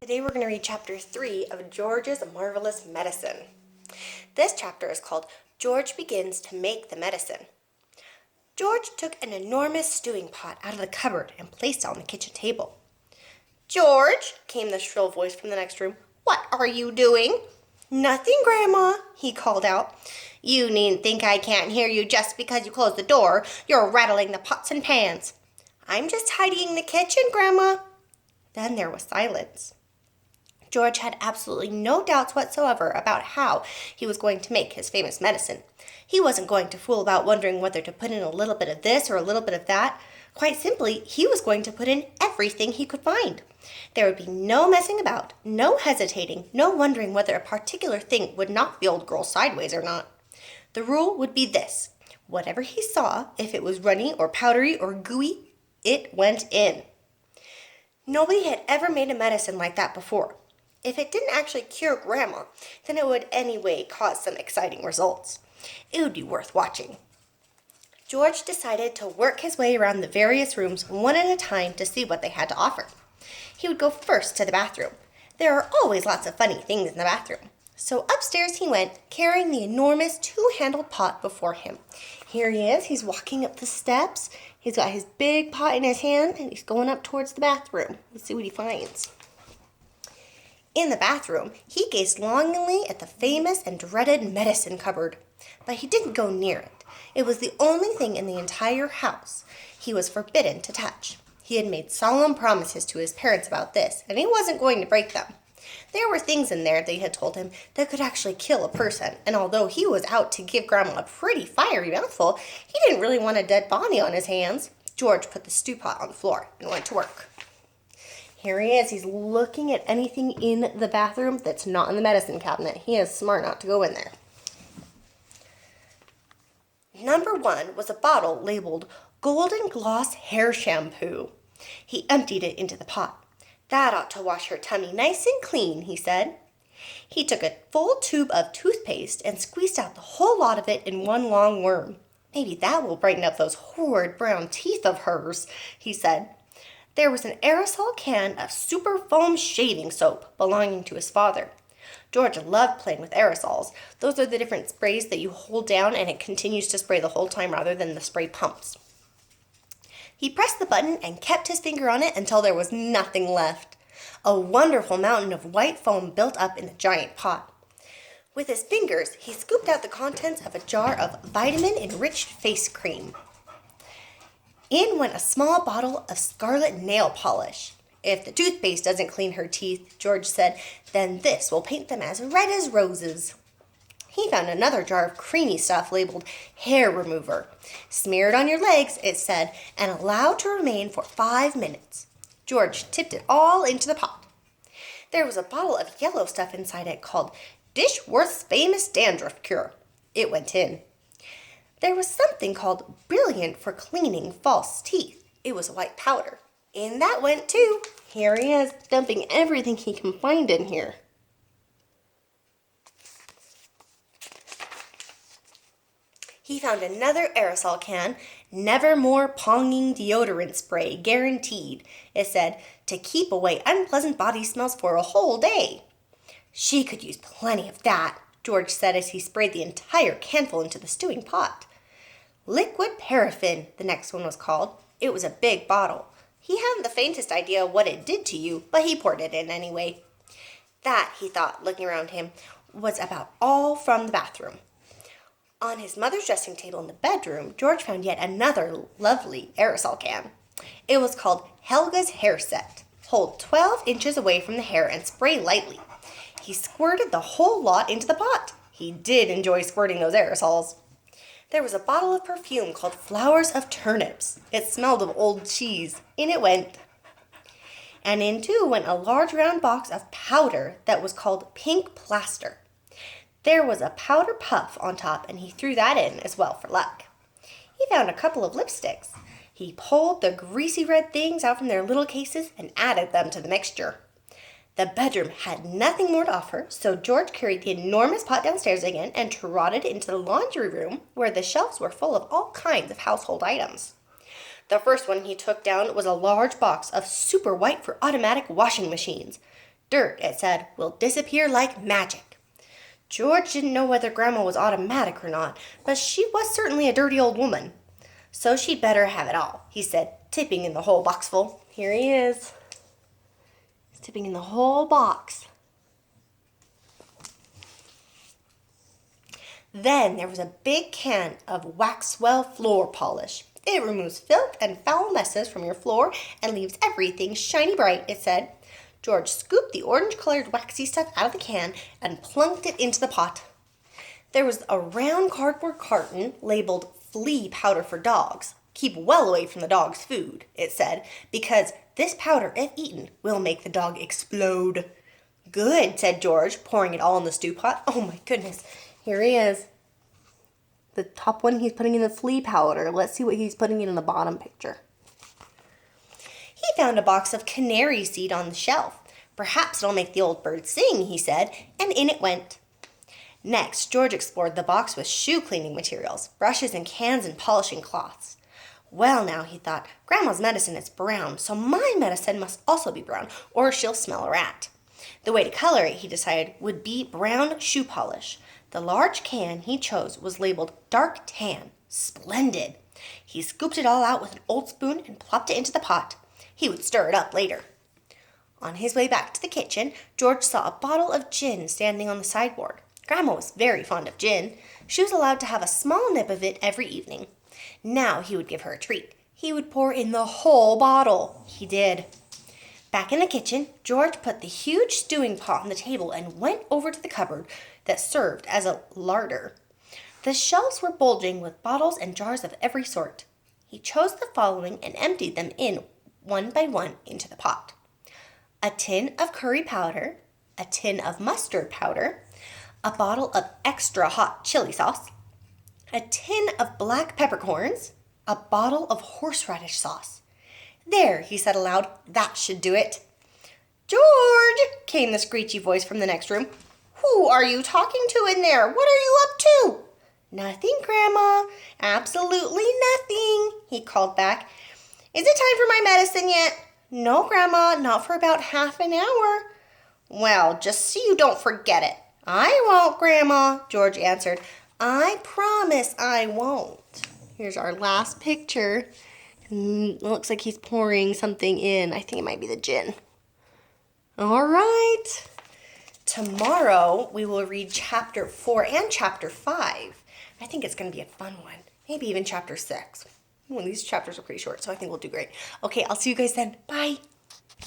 Today we're going to read chapter 3 of George's Marvelous Medicine. This chapter is called George Begins to Make the Medicine. George took an enormous stewing pot out of the cupboard and placed it on the kitchen table. "George," came the shrill voice from the next room, "what are you doing?" "Nothing, Grandma," he called out. "You needn't think I can't hear you just because you closed the door. You're rattling the pots and pans." "I'm just tidying the kitchen, Grandma." Then there was silence. George had absolutely no doubts whatsoever about how he was going to make his famous medicine. He wasn't going to fool about wondering whether to put in a little bit of this or a little bit of that. Quite simply, he was going to put in everything he could find. There would be no messing about, no hesitating, no wondering whether a particular thing would knock the old girl sideways or not. The rule would be this: whatever he saw, if it was runny or powdery or gooey, it went in. Nobody had ever made a medicine like that before. If it didn't actually cure Grandma, then it would anyway cause some exciting results. It would be worth watching. George decided to work his way around the various rooms one at a time to see what they had to offer. He would go first to the bathroom. There are always lots of funny things in the bathroom. So upstairs he went, carrying the enormous two-handled pot before him. Here he is. He's walking up the steps. He's got his big pot in his hand, and he's going up towards the bathroom. Let's see what he finds. In the bathroom, he gazed longingly at the famous and dreaded medicine cupboard. But he didn't go near it. It was the only thing in the entire house he was forbidden to touch. He had made solemn promises to his parents about this, and he wasn't going to break them. There were things in there, they had told him, that could actually kill a person, and although he was out to give Grandma a pretty fiery mouthful, he didn't really want a dead body on his hands. George put the stew pot on the floor and went to work. Here he is. He's looking at anything in the bathroom that's not in the medicine cabinet. He is smart not to go in there. Number 1 was a bottle labeled Golden Gloss Hair Shampoo. He emptied it into the pot. "That ought to wash her tummy nice and clean," he said. He took a full tube of toothpaste and squeezed out the whole lot of it in one long worm. "Maybe that will brighten up those horrid brown teeth of hers," he said. There was an aerosol can of super foam shaving soap belonging to his father. George loved playing with aerosols. Those are the different sprays that you hold down and it continues to spray the whole time rather than the spray pumps. He pressed the button and kept his finger on it until there was nothing left. A wonderful mountain of white foam built up in the giant pot. With his fingers, he scooped out the contents of a jar of vitamin-enriched face cream. In went a small bottle of scarlet nail polish. "If the toothpaste doesn't clean her teeth," George said, "then this will paint them as red as roses." He found another jar of creamy stuff labeled hair remover. "Smear it on your legs," it said, "and allow to remain for 5 minutes." George tipped it all into the pot. There was a bottle of yellow stuff inside it called Dishworth's Famous Dandruff Cure. It went in. There was something called Brilliant for Cleaning False Teeth. It was white powder. In that went too. Here he is, dumping everything he can find in here. He found another aerosol can, Nevermore Ponging Deodorant Spray, guaranteed. It said, "to keep away unpleasant body smells for a whole day." "She could use plenty of that," George said as he sprayed the entire canful into the stewing pot. Liquid Paraffin, the next one was called. It was a big bottle. He hadn't the faintest idea what it did to you, but he poured it in anyway. That, he thought, looking around him, was about all from the bathroom. On his mother's dressing table in the bedroom, George found yet another lovely aerosol can. It was called Helga's Hair Set. Hold 12 inches away from the hair and spray lightly. He squirted the whole lot into the pot. He did enjoy squirting those aerosols. There was a bottle of perfume called Flowers of Turnips. It smelled of old cheese. In it went. And in too went a large round box of powder that was called Pink Plaster. There was a powder puff on top, and he threw that in as well for luck. He found a couple of lipsticks. He pulled the greasy red things out from their little cases and added them to the mixture. The bedroom had nothing more to offer, so George carried the enormous pot downstairs again and trotted into the laundry room where the shelves were full of all kinds of household items. The first one he took down was a large box of super white for automatic washing machines. Dirt, it said, will disappear like magic. George didn't know whether Grandma was automatic or not, but she was certainly a dirty old woman. So she'd better have it all, he said, tipping in the whole boxful. Here he is. He's tipping in the whole box. Then there was a big can of Waxwell floor polish. It removes filth and foul messes from your floor and leaves everything shiny bright, it said. George scooped the orange-colored waxy stuff out of the can and plunked it into the pot. There was a round cardboard carton labeled flea powder for dogs. Keep well away from the dog's food, it said, because this powder, if eaten, will make the dog explode. Good, said George, pouring it all in the stew pot. Oh my goodness, here he is. The top one he's putting in the flea powder. Let's see what he's putting in the bottom picture. He found a box of canary seed on the shelf. Perhaps it'll make the old bird sing, he said, and in it went. Next, George explored the box with shoe cleaning materials, brushes and cans and polishing cloths. Well now, he thought, Grandma's medicine is brown, so my medicine must also be brown, or she'll smell a rat. The way to color it, he decided, would be brown shoe polish. The large can he chose was labeled dark tan. Splendid! He scooped it all out with an old spoon and plopped it into the pot. He would stir it up later. On his way back to the kitchen, George saw a bottle of gin standing on the sideboard. Grandma was very fond of gin. She was allowed to have a small nip of it every evening. Now he would give her a treat. He would pour in the whole bottle. He did. Back in the kitchen, George put the huge stewing pot on the table and went over to the cupboard that served as a larder. The shelves were bulging with bottles and jars of every sort. He chose the following and emptied them in one by one into the pot. A tin of curry powder, a tin of mustard powder, a bottle of extra hot chili sauce, a tin of black peppercorns, a bottle of horseradish sauce. There, he said aloud, that should do it. George, came the screechy voice from the next room. Who are you talking to in there? What are you up to? Nothing, Grandma. Absolutely nothing, he called back. Is it time for my medicine yet? No, Grandma, not for about half an hour. Well, just so you don't forget it. I won't, Grandma, George answered. I promise I won't. Here's our last picture. It looks like he's pouring something in. I think it might be the gin. All right. Tomorrow we will read chapter 4 and chapter 5. I think it's going to be a fun one. Maybe even chapter 6. Well, these chapters are pretty short, so I think we'll do great. Okay, I'll see you guys then. Bye.